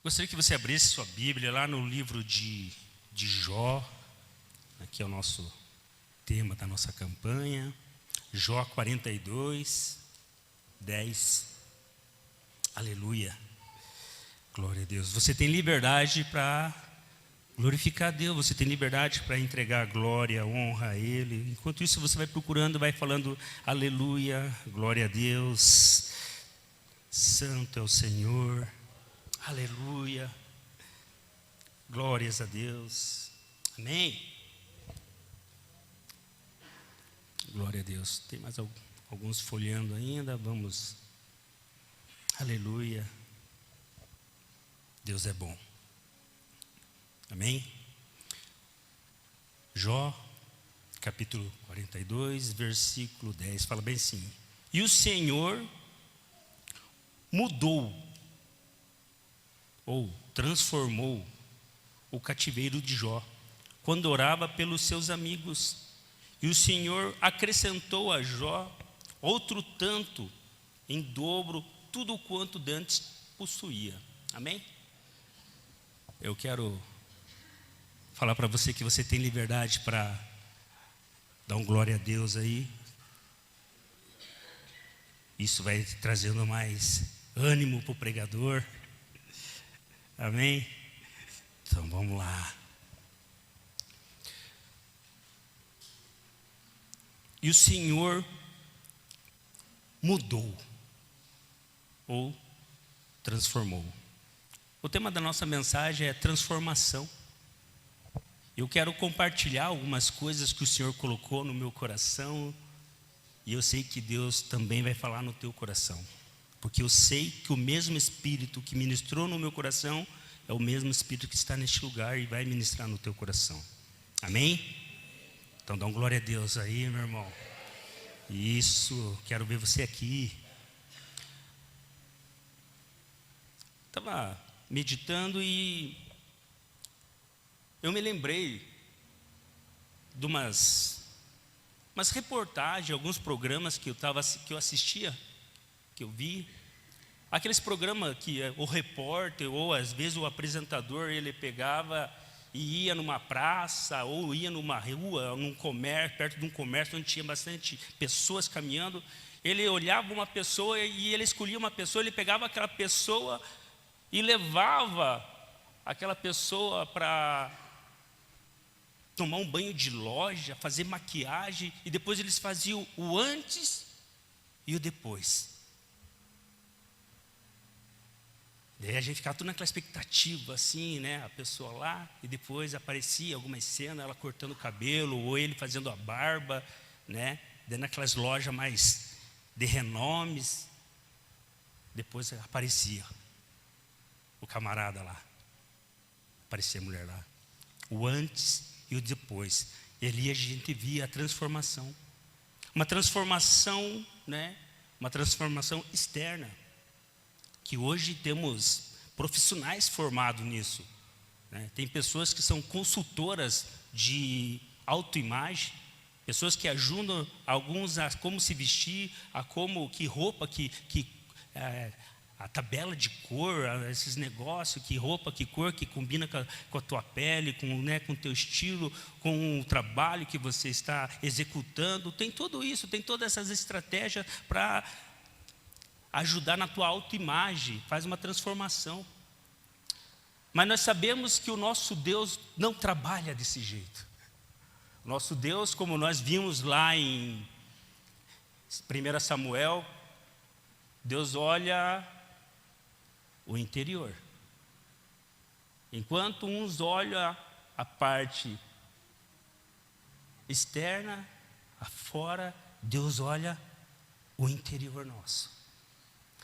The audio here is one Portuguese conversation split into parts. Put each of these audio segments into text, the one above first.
Gostaria que você abrisse sua Bíblia lá no livro de Jó. Aqui é o nosso tema da nossa campanha. Jó 42, 10. Aleluia. Glória a Deus. Você tem liberdade para glorificar a Deus. Você tem liberdade para entregar glória, honra a Ele. Enquanto isso você vai procurando, vai falando aleluia, glória a Deus. Santo é o Senhor. Aleluia. Glórias a Deus. Amém. Glória a Deus. Tem mais alguns folheando ainda. Vamos. Aleluia. Deus é bom. Amém. Jó, capítulo 42, versículo 10. Fala bem assim. E o Senhor mudou ou transformou o cativeiro de Jó, quando orava pelos seus amigos. E o Senhor acrescentou a Jó outro tanto, em dobro, tudo quanto dantes possuía. Amém? Eu quero falar para você que você tem liberdade para dar um glória a Deus aí. Isso vai trazendo mais ânimo para o pregador. Amém? Então vamos lá. E o Senhor mudou ou transformou. O tema da nossa mensagem é transformação. Eu quero compartilhar algumas coisas que o Senhor colocou no meu coração, e eu sei que Deus também vai falar no teu coração, porque eu sei que o mesmo Espírito que ministrou no meu coração é o mesmo Espírito que está neste lugar e vai ministrar no teu coração. Amém? Então dá um glória a Deus aí, meu irmão. Isso, quero ver você aqui. Estava meditando e eu me lembrei de umas reportagens, alguns programas que eu assistia, que eu vi. Aqueles programas que o repórter ou às vezes o apresentador, ele pegava e ia numa praça ou ia numa rua, num comércio, perto de um comércio onde tinha bastante pessoas caminhando. Ele olhava uma pessoa e ele escolhia uma pessoa, ele pegava aquela pessoa e levava aquela pessoa para tomar um banho de loja, fazer maquiagem, e depois eles faziam o antes e o depois. Daí a gente ficava tudo naquela expectativa assim, né? A pessoa lá, e depois aparecia algumas cenas, ela cortando o cabelo, ou ele fazendo a barba, né? Daí naquelas lojas mais de renomes, depois aparecia o camarada lá, aparecia a mulher lá, o antes e o depois. E ali a gente via a transformação, uma transformação, né? Uma transformação externa, que hoje temos profissionais formados nisso, né? Tem pessoas que são consultoras de autoimagem, pessoas que ajudam alguns a como se vestir, a como, que roupa, a tabela de cor, esses negócios, que roupa, que cor, que combina com a tua pele, com o teu estilo, com o trabalho que você está executando. Tem tudo isso, tem todas essas estratégias para ajudar na tua autoimagem, faz uma transformação. Mas nós sabemos que o nosso Deus não trabalha desse jeito. O nosso Deus, como nós vimos lá em 1 Samuel, Deus olha o interior. Enquanto uns olham a parte externa, afora, Deus olha o interior nosso.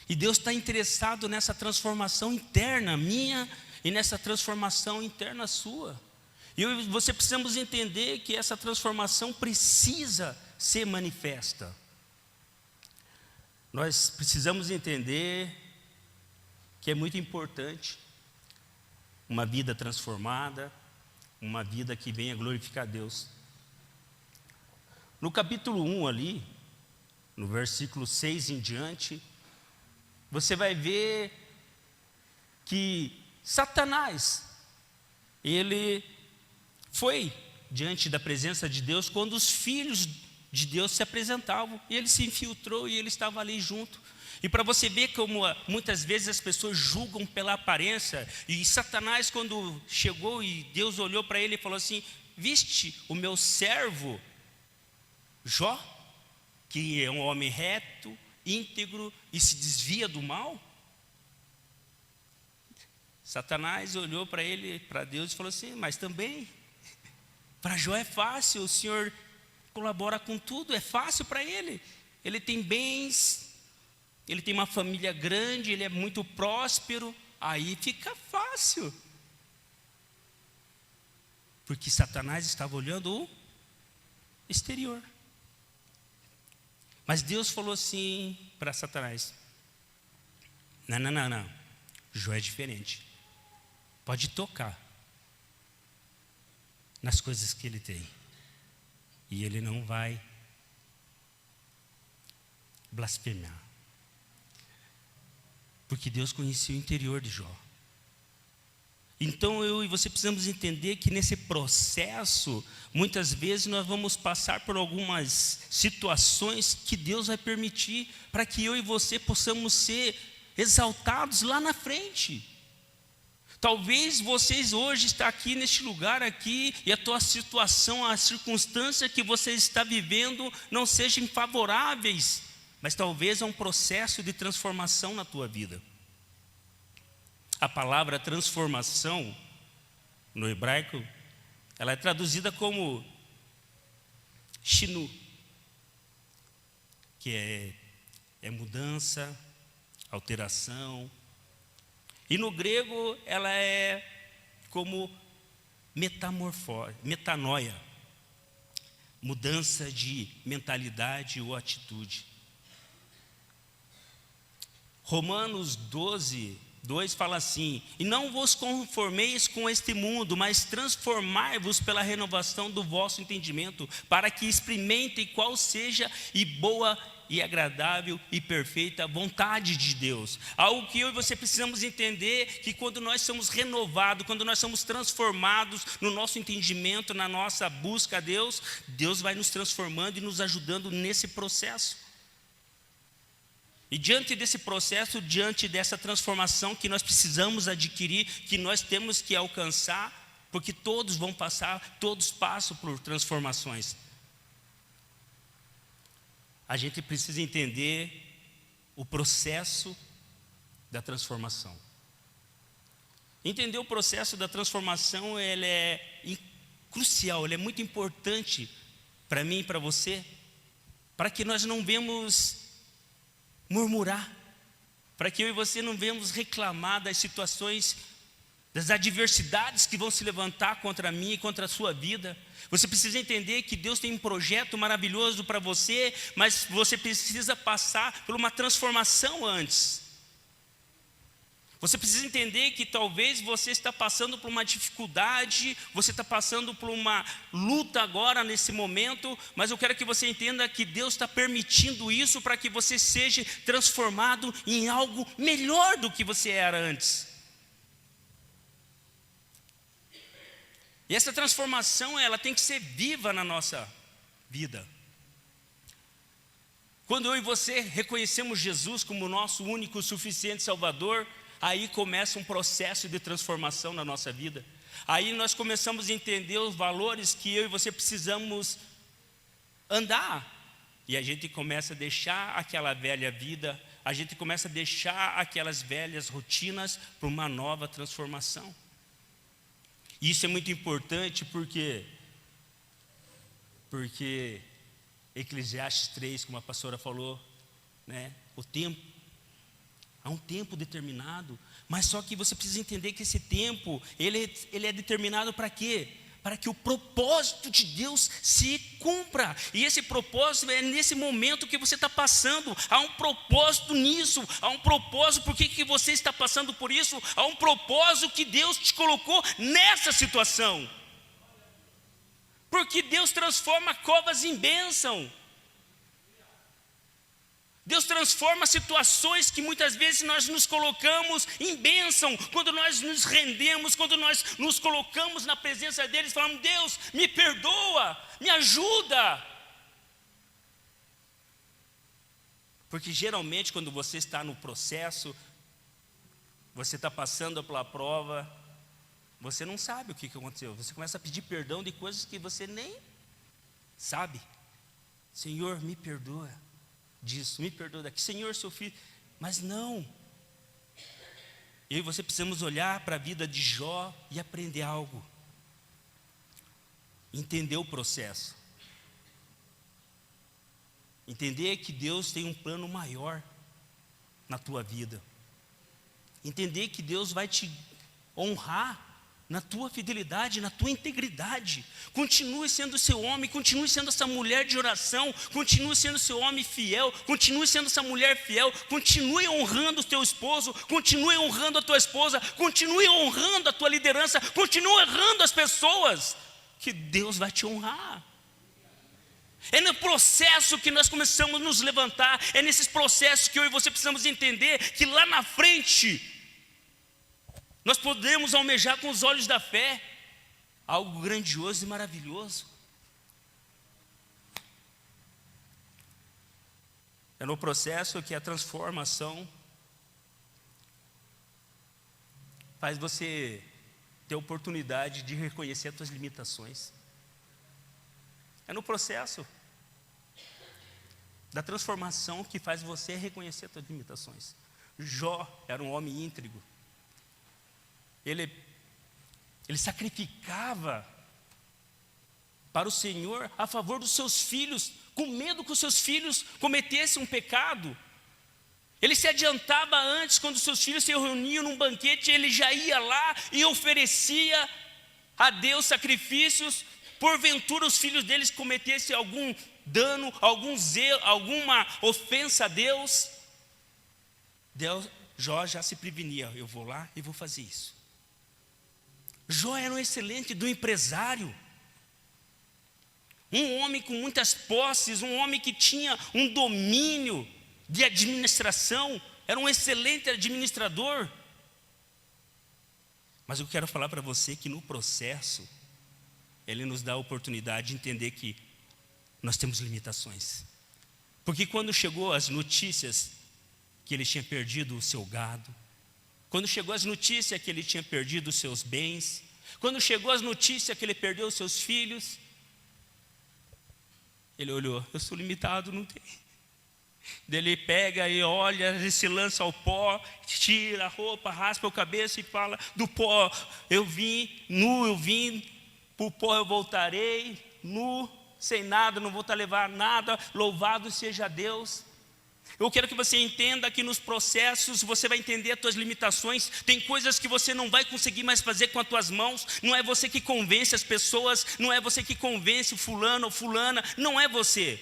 E Deus está interessado nessa transformação interna minha e nessa transformação interna sua. E eu e você precisamos entender que essa transformação precisa ser manifesta. Nós precisamos entender que é muito importante uma vida transformada, uma vida que venha glorificar a Deus. No capítulo 1 ali, no versículo 6 em diante, você vai ver que Satanás, ele foi diante da presença de Deus quando os filhos de Deus se apresentavam, e ele se infiltrou e ele estava ali junto. E para você ver como muitas vezes as pessoas julgam pela aparência, e Satanás, quando chegou e Deus olhou para ele e falou assim: viste o meu servo Jó, que é um homem reto, íntegro e se desvia do mal? Satanás olhou para ele, para Deus, e falou assim: mas também para Jó é fácil, o Senhor colabora com tudo, é fácil para ele. Ele tem bens, ele tem uma família grande, ele é muito próspero, aí fica fácil. Porque Satanás estava olhando o exterior. Mas Deus falou assim para Satanás: não, Jó é diferente. Pode tocar nas coisas que ele tem, e ele não vai blasfemar. Porque Deus conhecia o interior de Jó. Então eu e você precisamos entender que nesse processo, muitas vezes nós vamos passar por algumas situações que Deus vai permitir, para que eu e você possamos ser exaltados lá na frente. Talvez vocês hoje estão aqui neste lugar aqui, e a tua situação, a circunstância que você está vivendo não sejam favoráveis, mas talvez é um processo de transformação na tua vida. A palavra transformação, no hebraico, ela é traduzida como shinu, que é mudança, alteração. E no grego ela é como metanoia, mudança de mentalidade ou atitude. Romanos 12:2 fala assim: e não vos conformeis com este mundo, mas transformai-vos pela renovação do vosso entendimento, para que experimentem qual seja e boa e agradável e perfeita vontade de Deus. Algo que eu e você precisamos entender, que quando nós somos renovados, quando nós somos transformados no nosso entendimento, na nossa busca a Deus, Deus vai nos transformando e nos ajudando nesse processo. E diante desse processo, diante dessa transformação que nós precisamos adquirir, que nós temos que alcançar, porque todos vão passar, todos passam por transformações. A gente precisa entender o processo da transformação. Entender o processo da transformação, ele é crucial, ele é muito importante para mim e para você, para que nós não venhamos murmurar, para que eu e você não venhamos reclamar das situações, das adversidades que vão se levantar contra mim e contra a sua vida. Você precisa entender que Deus tem um projeto maravilhoso para você, mas você precisa passar por uma transformação antes. Você precisa entender que talvez você está passando por uma dificuldade, você está passando por uma luta agora nesse momento, mas eu quero que você entenda que Deus está permitindo isso para que você seja transformado em algo melhor do que você era antes. E essa transformação, ela tem que ser viva na nossa vida. Quando eu e você reconhecemos Jesus como nosso único e suficiente Salvador, aí começa um processo de transformação na nossa vida. Aí nós começamos a entender os valores que eu e você precisamos andar. E a gente começa a deixar aquela velha vida, a gente começa a deixar aquelas velhas rotinas para uma nova transformação. Isso é muito importante porque Eclesiastes 3, como a pastora falou, né? O tempo, há um tempo determinado, mas só que você precisa entender que esse tempo, ele é determinado para quê? Para que o propósito de Deus se cumpra. E esse propósito é nesse momento que você está passando. Há um propósito nisso. Há um propósito por que você está passando por isso. Há um propósito que Deus te colocou nessa situação. Porque Deus transforma covas em bênção. Deus transforma situações que muitas vezes nós nos colocamos em bênção, quando nós nos rendemos, quando nós nos colocamos na presença deles, falamos: Deus, me perdoa, me ajuda. Porque geralmente quando você está no processo, você está passando pela prova, você não sabe o que aconteceu, você começa a pedir perdão de coisas que você nem sabe. Senhor, me perdoa disso, me perdoa daqui, Senhor, seu filho, mas não. Eu e você precisamos olhar para a vida de Jó e aprender algo, entender o processo, entender que Deus tem um plano maior na tua vida, entender que Deus vai te honrar na tua fidelidade, na tua integridade. Continue sendo seu homem, continue sendo essa mulher de oração, continue sendo seu homem fiel, continue sendo essa mulher fiel, continue honrando o teu esposo, continue honrando a tua esposa, continue honrando a tua liderança, continue honrando as pessoas, que Deus vai te honrar. É no processo que nós começamos a nos levantar, é nesses processos que eu e você precisamos entender que lá na frente nós podemos almejar com os olhos da fé algo grandioso e maravilhoso. É no processo que a transformação faz você ter a oportunidade de reconhecer as suas limitações. É no processo da transformação que faz você reconhecer as suas limitações. Jó era um homem íntegro. Ele sacrificava para o Senhor a favor dos seus filhos, com medo que os seus filhos cometessem um pecado. Ele se adiantava antes, quando os seus filhos se reuniam num banquete, ele já ia lá e oferecia a Deus sacrifícios. Porventura os filhos deles cometessem algum dano, algum zelo, alguma ofensa a Deus, Jó já se prevenia: eu vou lá e vou fazer isso. Jó era um excelente do empresário, um homem com muitas posses, um homem que tinha um domínio de administração, era um excelente administrador. Mas eu quero falar para você que no processo, ele nos dá a oportunidade de entender que nós temos limitações. Porque quando chegou as notícias que ele tinha perdido o seu gado, quando chegou as notícias que ele tinha perdido os seus bens, quando chegou as notícias que ele perdeu os seus filhos, ele olhou: eu sou limitado, não tem. Daí ele pega e olha, ele se lança ao pó, tira a roupa, raspa a cabeça e fala: do pó eu vim, nu eu vim, para o pó eu voltarei, nu, sem nada, não vou te levar nada, louvado seja Deus. Eu quero que você entenda que nos processos você vai entender as tuas limitações. Tem coisas que você não vai conseguir mais fazer com as tuas mãos. Não é você que convence as pessoas, não é você que convence o fulano ou fulana, não é você.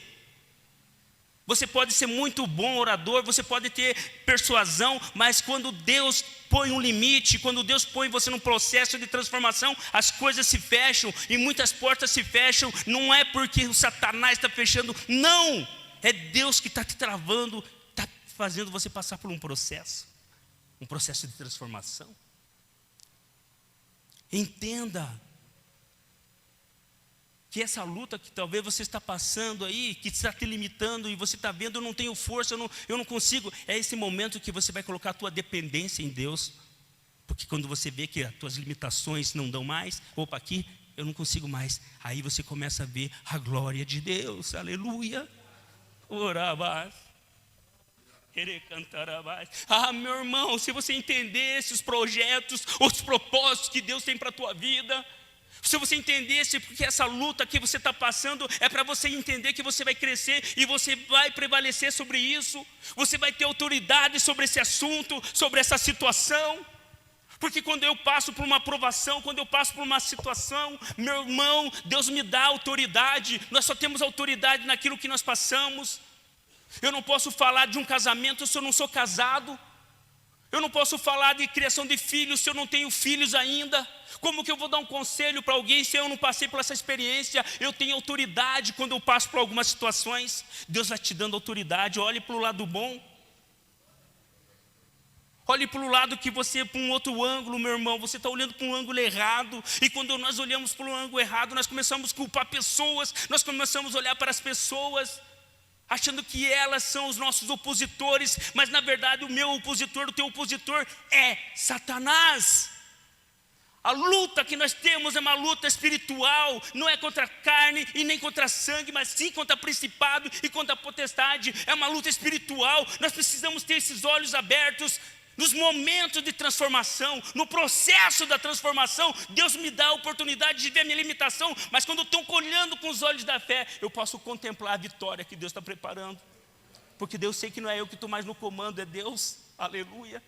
Você pode ser muito bom orador, você pode ter persuasão, mas quando Deus põe um limite, quando Deus põe você num processo de transformação, as coisas se fecham e muitas portas se fecham. Não é porque o Satanás está fechando, não. É Deus que está te travando, está fazendo você passar por um processo de transformação. Entenda que essa luta que talvez você está passando aí, que está te limitando e você está vendo: eu não tenho força, eu não consigo. É esse momento que você vai colocar a tua dependência em Deus. Porque quando você vê que as tuas limitações não dão mais, opa, aqui eu não consigo mais. Aí você começa a ver a glória de Deus, aleluia. Orabás, meu irmão, se você entendesse os projetos, os propósitos que Deus tem para a tua vida, se você entendesse porque essa luta que você está passando é para você entender que você vai crescer e você vai prevalecer sobre isso, você vai ter autoridade sobre esse assunto, sobre essa situação. Porque quando eu passo por uma provação, quando eu passo por uma situação, meu irmão, Deus me dá autoridade. Nós só temos autoridade naquilo que nós passamos. Eu não posso falar de um casamento se eu não sou casado. Eu não posso falar de criação de filhos se eu não tenho filhos ainda. Como que eu vou dar um conselho para alguém se eu não passei por essa experiência? Eu tenho autoridade quando eu passo por algumas situações. Deus vai te dando autoridade. Olhe para o lado bom. Olhe para o lado que você, para um outro ângulo, meu irmão. Você está olhando para um ângulo errado. E quando nós olhamos para um ângulo errado, nós começamos a culpar pessoas. Nós começamos a olhar para as pessoas, achando que elas são os nossos opositores, mas na verdade o meu opositor, o teu opositor é Satanás. A luta que nós temos é uma luta espiritual, não é contra a carne e nem contra sangue, mas sim contra principado e contra a potestade. É uma luta espiritual. Nós precisamos ter esses olhos abertos. Nos momentos de transformação, no processo da transformação, Deus me dá a oportunidade de ver a minha limitação, mas quando eu estou olhando com os olhos da fé, eu posso contemplar a vitória que Deus está preparando, porque Deus sei que não é eu que estou mais no comando, é Deus, aleluia.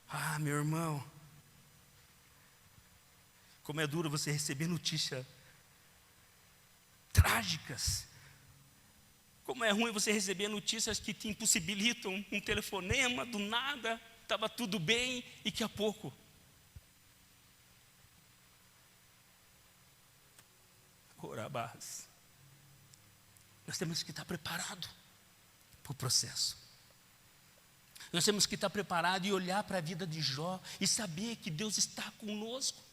Ah, meu irmão, como é duro você receber notícias trágicas. Como é ruim você receber notícias que te impossibilitam, um telefonema, do nada, estava tudo bem e daqui a pouco. Corabás. Nós temos que estar preparados para o processo. Nós temos que estar preparados e olhar para a vida de Jó e saber que Deus está conosco.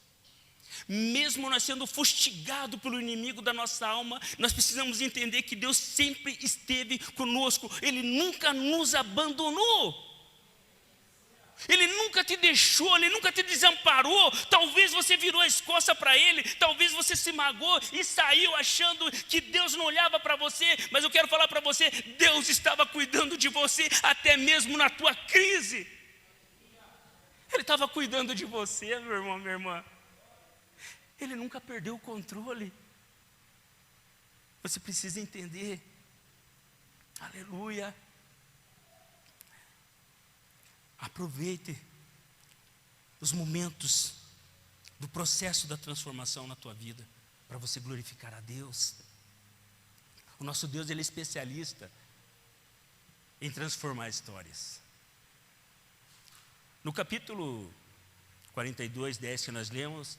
Mesmo nós sendo fustigados pelo inimigo da nossa alma, nós precisamos entender que Deus sempre esteve conosco. Ele nunca nos abandonou. Ele nunca te deixou, Ele nunca te desamparou. Talvez você virou as costas para Ele, talvez você se magoou e saiu achando que Deus não olhava para você. Mas eu quero falar para você, Deus estava cuidando de você até mesmo na tua crise. Ele estava cuidando de você, meu irmão, minha irmã. Ele nunca perdeu o controle. Você precisa entender. Aleluia. Aproveite os momentos do processo da transformação na tua vida, para você glorificar a Deus. O nosso Deus, Ele é especialista em transformar histórias. No capítulo 42, 10 que nós lemos,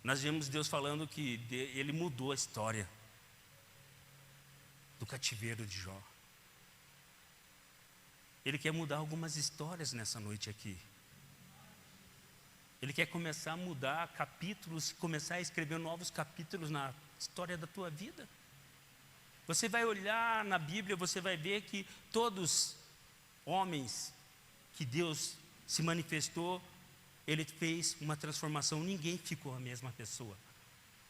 nós vemos Deus falando que Ele mudou a história do cativeiro de Jó. Ele quer mudar algumas histórias nessa noite aqui. Ele quer começar a mudar capítulos, começar a escrever novos capítulos na história da tua vida. Você vai olhar na Bíblia, você vai ver que todos homens que Deus se manifestou, Ele fez uma transformação, ninguém ficou a mesma pessoa.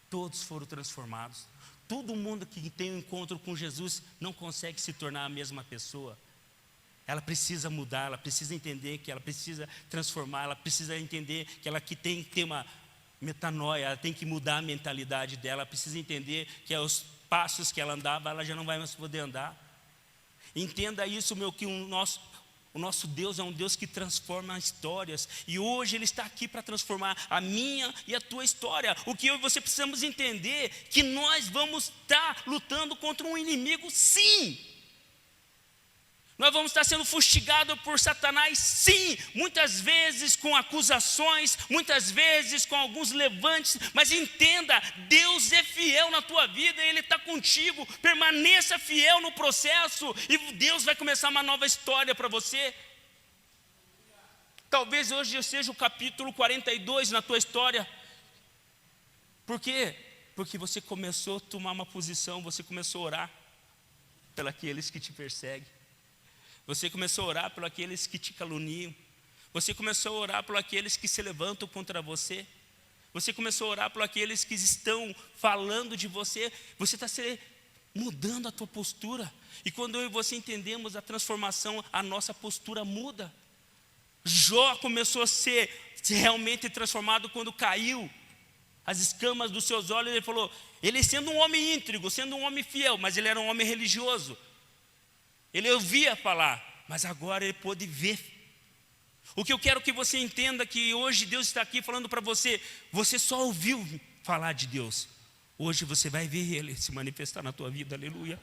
Todos foram transformados. Todo mundo que tem um encontro com Jesus não consegue se tornar a mesma pessoa. Ela precisa mudar, ela precisa entender que ela precisa transformar, ela precisa entender que ela que tem que ter uma metanoia, ela tem que mudar a mentalidade dela, ela precisa entender que os passos que ela andava, ela já não vai mais poder andar. Entenda isso, meu, que o nosso Deus é um Deus que transforma histórias. E hoje Ele está aqui para transformar a minha e a tua história. O que eu e você precisamos entender, que nós vamos estar lutando contra um inimigo, sim. Nós vamos estar sendo fustigados por Satanás, sim, muitas vezes com acusações, muitas vezes com alguns levantes, mas entenda, Deus é fiel na tua vida, Ele está contigo, permaneça fiel no processo, e Deus vai começar uma nova história para você. Talvez hoje seja o capítulo 42 na tua história. Por quê? Porque você começou a tomar uma posição, você começou a orar pelos que te perseguem. Você começou a orar por aqueles que te caluniam. Você começou a orar por aqueles que se levantam contra você. Você começou a orar por aqueles que estão falando de você. Você está mudando a tua postura. E quando eu e você entendemos a transformação, a nossa postura muda. Jó começou a ser realmente transformado quando caiu as escamas dos seus olhos. Ele falou, ele sendo um homem íntegro, sendo um homem fiel, mas ele era um homem religioso. Ele ouvia falar, mas agora ele pôde ver. O que eu quero que você entenda, que hoje Deus está aqui falando para você, você só ouviu falar de Deus. Hoje você vai ver Ele se manifestar na tua vida, aleluia.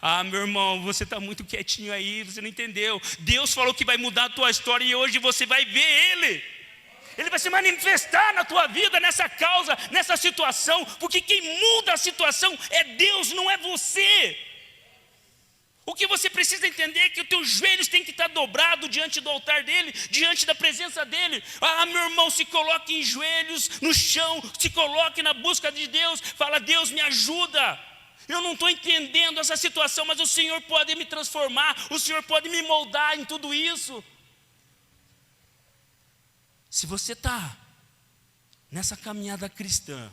Ah, meu irmão, você está muito quietinho aí, você não entendeu. Deus falou que vai mudar a tua história e hoje você vai ver Ele. Ele vai se manifestar na tua vida, nessa causa, nessa situação. Porque quem muda a situação é Deus, não é você. O que você precisa entender é que os teus joelhos têm que estar dobrados diante do altar dEle, diante da presença dEle. Ah, meu irmão, se coloque em joelhos no chão, se coloque na busca de Deus. Fala, Deus me ajuda. Eu não estou entendendo essa situação, mas o Senhor pode me transformar, o Senhor pode me moldar em tudo isso. Se você está nessa caminhada cristã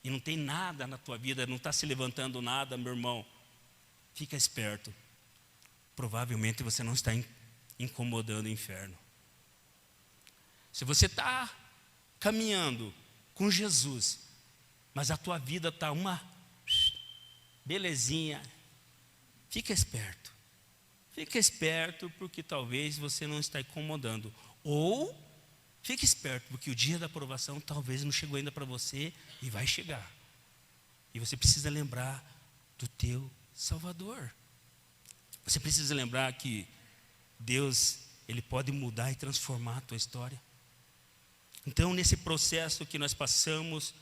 e não tem nada na tua vida, não está se levantando nada, meu irmão, fica esperto. Provavelmente você não está incomodando o inferno. Se você está caminhando com Jesus, mas a tua vida está uma belezinha, fica esperto. Fica esperto porque talvez você não está incomodando. Ou fique esperto porque o dia da aprovação talvez não chegou ainda para você e vai chegar. E você precisa lembrar do teu Salvador. Você precisa lembrar que Deus, Ele pode mudar e transformar a tua história. Então, nesse processo que nós passamos,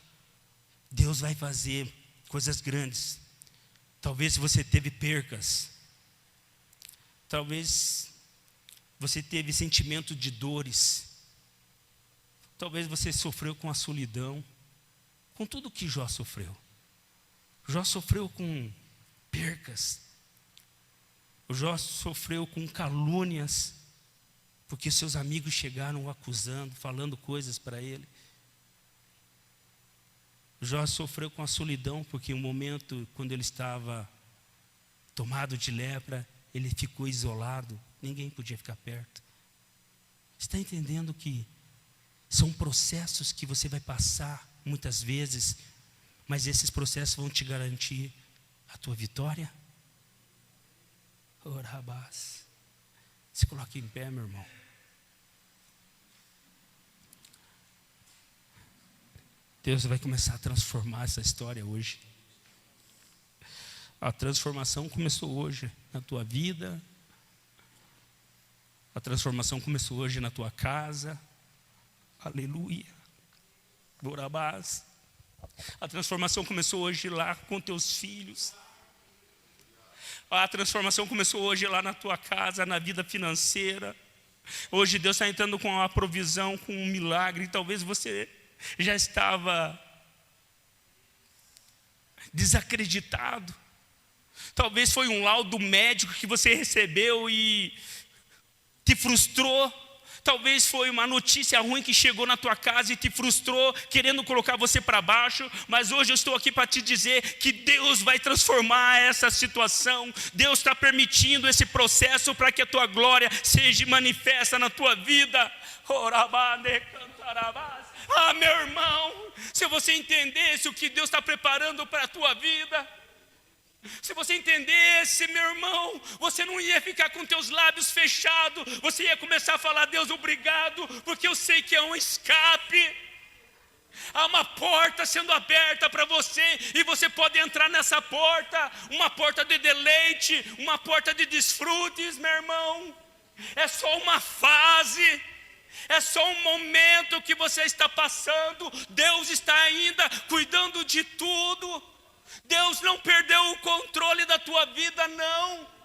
Deus vai fazer coisas grandes. Talvez você teve percas. Talvez você teve sentimento de dores. Talvez você sofreu com a solidão. Com tudo que Jó sofreu. Jó sofreu com percas. O Jó sofreu com calúnias, porque seus amigos chegaram o acusando, falando coisas para ele. O Jó sofreu com a solidão, porque um momento, quando ele estava tomado de lepra, ele ficou isolado, ninguém podia ficar perto. Está entendendo que são processos que você vai passar muitas vezes, mas esses processos vão te garantir a tua vitória? Orabás. Se coloque em pé, meu irmão. Deus vai começar a transformar essa história hoje. A transformação começou hoje na tua vida. A transformação começou hoje na tua casa. Aleluia. Orabás. A transformação começou hoje lá com teus filhos. A transformação começou hoje lá na tua casa, na vida financeira. Hoje Deus está entrando com uma provisão, com um milagre. Talvez você já estava desacreditado. Talvez foi um laudo médico que você recebeu e te frustrou. Talvez foi uma notícia ruim que chegou na tua casa e te frustrou, querendo colocar você para baixo. Mas hoje eu estou aqui para te dizer que Deus vai transformar essa situação. Deus está permitindo esse processo para que a tua glória seja manifesta na tua vida. Ah, meu irmão, se você entendesse o que Deus está preparando para a tua vida, se você entendesse, meu irmão, você não ia ficar com teus lábios fechados, você ia começar a falar, Deus, obrigado, porque eu sei que é um escape. Há uma porta sendo aberta para você, e você pode entrar nessa porta, uma porta de deleite, uma porta de desfrutes, meu irmão. É só uma fase, é só um momento que você está passando. Deus está ainda cuidando de tudo. Deus não perdeu o controle da tua vida, não.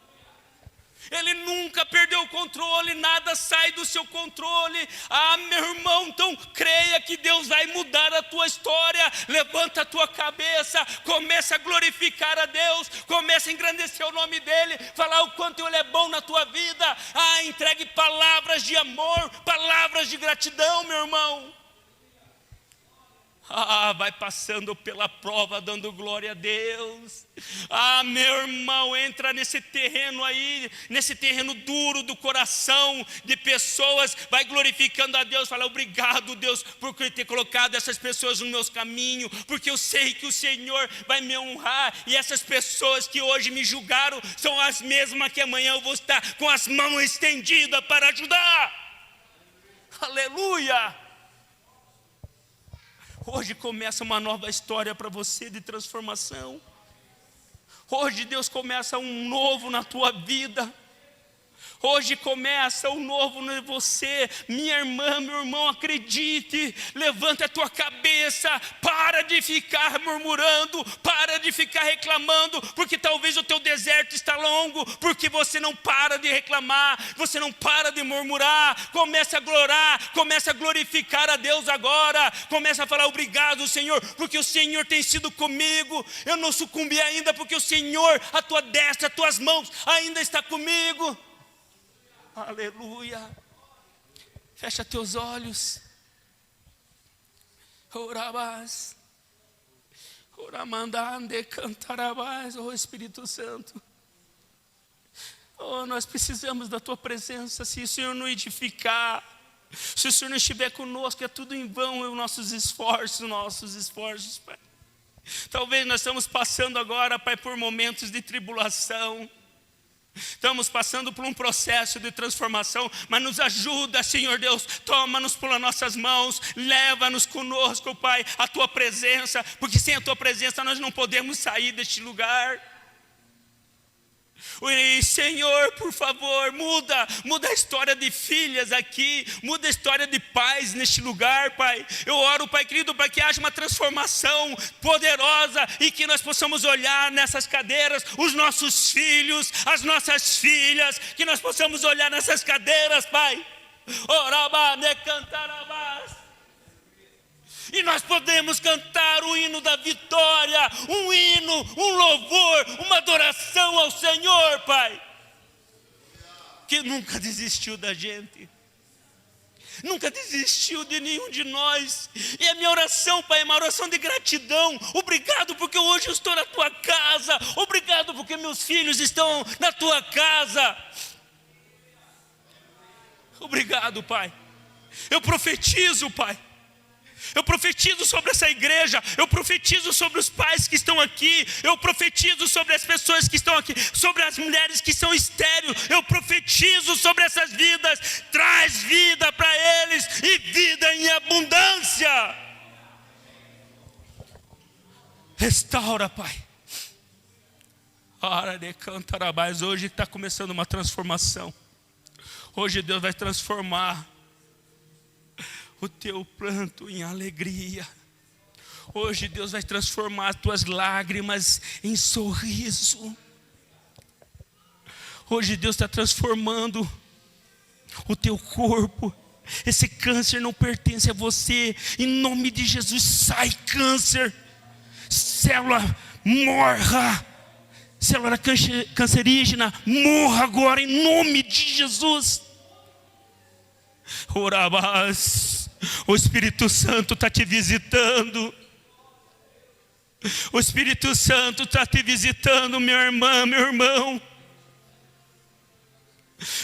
Ele nunca perdeu o controle, nada sai do seu controle. Ah, meu irmão, então creia que Deus vai mudar a tua história. Levanta a tua cabeça, começa a glorificar a Deus, começa a engrandecer o nome dEle, falar o quanto Ele é bom na tua vida. Ah, entregue palavras de amor, palavras de gratidão, meu irmão. Ah, vai passando pela prova, dando glória a Deus. Ah, meu irmão, entra nesse terreno aí, nesse terreno duro do coração de pessoas, vai glorificando a Deus, fala, obrigado, Deus, por ter colocado essas pessoas no meu caminho, porque eu sei que o Senhor vai me honrar, e essas pessoas que hoje me julgaram, são as mesmas que amanhã eu vou estar com as mãos estendidas para ajudar. Aleluia! Hoje começa uma nova história para você de transformação. Hoje Deus começa um novo na tua vida. Hoje começa um novo em você. Minha irmã, meu irmão, acredite. Levanta a tua cabeça. Para de ficar murmurando. Para de ficar reclamando. Porque talvez o teu deserto está longo. Porque você não para de reclamar. Você não para de murmurar. Começa a gloriar. Começa a glorificar a Deus agora. Começa a falar obrigado, Senhor. Porque o Senhor tem sido comigo. Eu não sucumbi ainda. Porque o Senhor, a tua destra, as tuas mãos ainda está comigo. Aleluia. Fecha teus olhos. Orabás. Oramandande cantarabás. Oh Espírito Santo. Oh, nós precisamos da tua presença. Se o Senhor não edificar, se o Senhor não estiver conosco, é tudo em vão os nossos esforços, Pai. Talvez nós estamos passando agora, Pai, por momentos de tribulação. Estamos passando por um processo de transformação, mas nos ajuda, Senhor Deus. Toma-nos pelas nossas mãos, leva-nos conosco, Pai, a tua presença, porque sem a tua presença nós não podemos sair deste lugar. E, Senhor, por favor, muda a história de filhas aqui, muda a história de pais neste lugar, Pai. Eu oro, Pai querido, para que haja uma transformação poderosa e que nós possamos olhar nessas cadeiras os nossos filhos, as nossas filhas, que nós possamos olhar nessas cadeiras, Pai. Oraba, ne cantarabás. E nós podemos cantar o hino da vitória, um hino, um louvor, uma adoração ao Senhor, Pai, que nunca desistiu da gente, nunca desistiu de nenhum de nós. E a minha oração, Pai, é uma oração de gratidão. Obrigado porque hoje eu estou na tua casa, obrigado porque meus filhos estão na tua casa. Obrigado, Pai. Eu profetizo, Pai. Eu profetizo sobre essa igreja, eu profetizo sobre os pais que estão aqui, eu profetizo sobre as pessoas que estão aqui, sobre as mulheres que são estéreis, eu profetizo sobre essas vidas. Traz vida para eles e vida em abundância. Restaura, Pai. Hora de cantarabás. Hoje está começando uma transformação. Hoje Deus vai transformar o teu pranto em alegria. Hoje Deus vai transformar as tuas lágrimas em sorriso. Hoje Deus está transformando o teu corpo. Esse câncer não pertence a você. Em nome de Jesus, sai câncer. Célula morra. Célula cancerígena, morra agora em nome de Jesus. Orabás. O Espírito Santo está te visitando. O Espírito Santo está te visitando, minha irmã, meu irmão.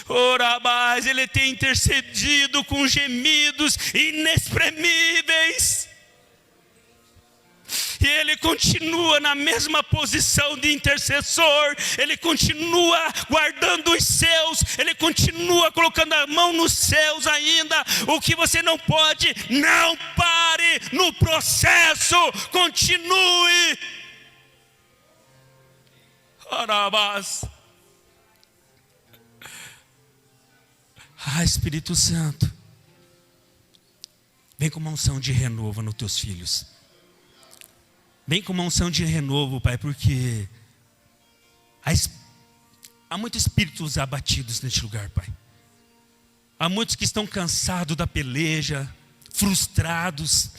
Orabás, Ele tem intercedido com gemidos inexprimíveis. E Ele continua na mesma posição de intercessor. Ele continua guardando os seus. Ele continua colocando a mão nos céus ainda. O que você não pode, não pare no processo. Continue. Arabás. Espírito Santo, vem com uma unção de renovo nos teus filhos. Vem com uma unção de renovo, Pai, porque há muitos espíritos abatidos neste lugar, Pai. Há muitos que estão cansados da peleja, frustrados,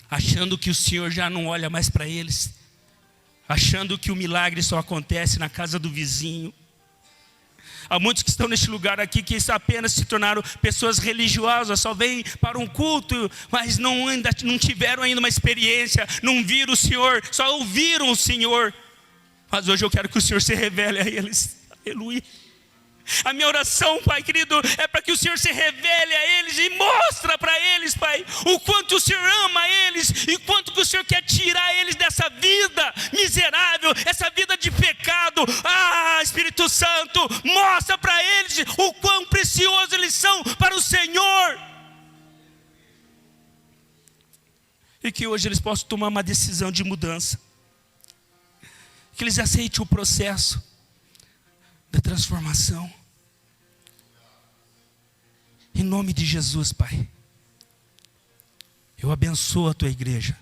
achando que o Senhor já não olha mais para eles, achando que o milagre só acontece na casa do vizinho. Há muitos que estão neste lugar aqui que apenas se tornaram pessoas religiosas, só vêm para um culto, mas ainda não tiveram ainda uma experiência, não viram o Senhor, só ouviram o Senhor. Mas hoje eu quero que o Senhor se revele a eles. Aleluia. A minha oração, Pai querido, é para que o Senhor se revele a eles e mostra para eles, Pai, o quanto o Senhor ama eles e quanto que o Senhor quer tirar eles dessa vida miserável, essa vida de pecado. Espírito Santo, mostra para eles o quão preciosos eles são para o Senhor. E que hoje eles possam tomar uma decisão de mudança. que eles aceitem o processo da transformação. Em nome de Jesus, Pai, eu abençoo a tua igreja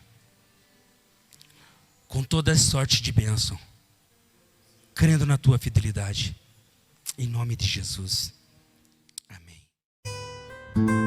com toda sorte de bênção, crendo na tua fidelidade. Em nome de Jesus. Amém.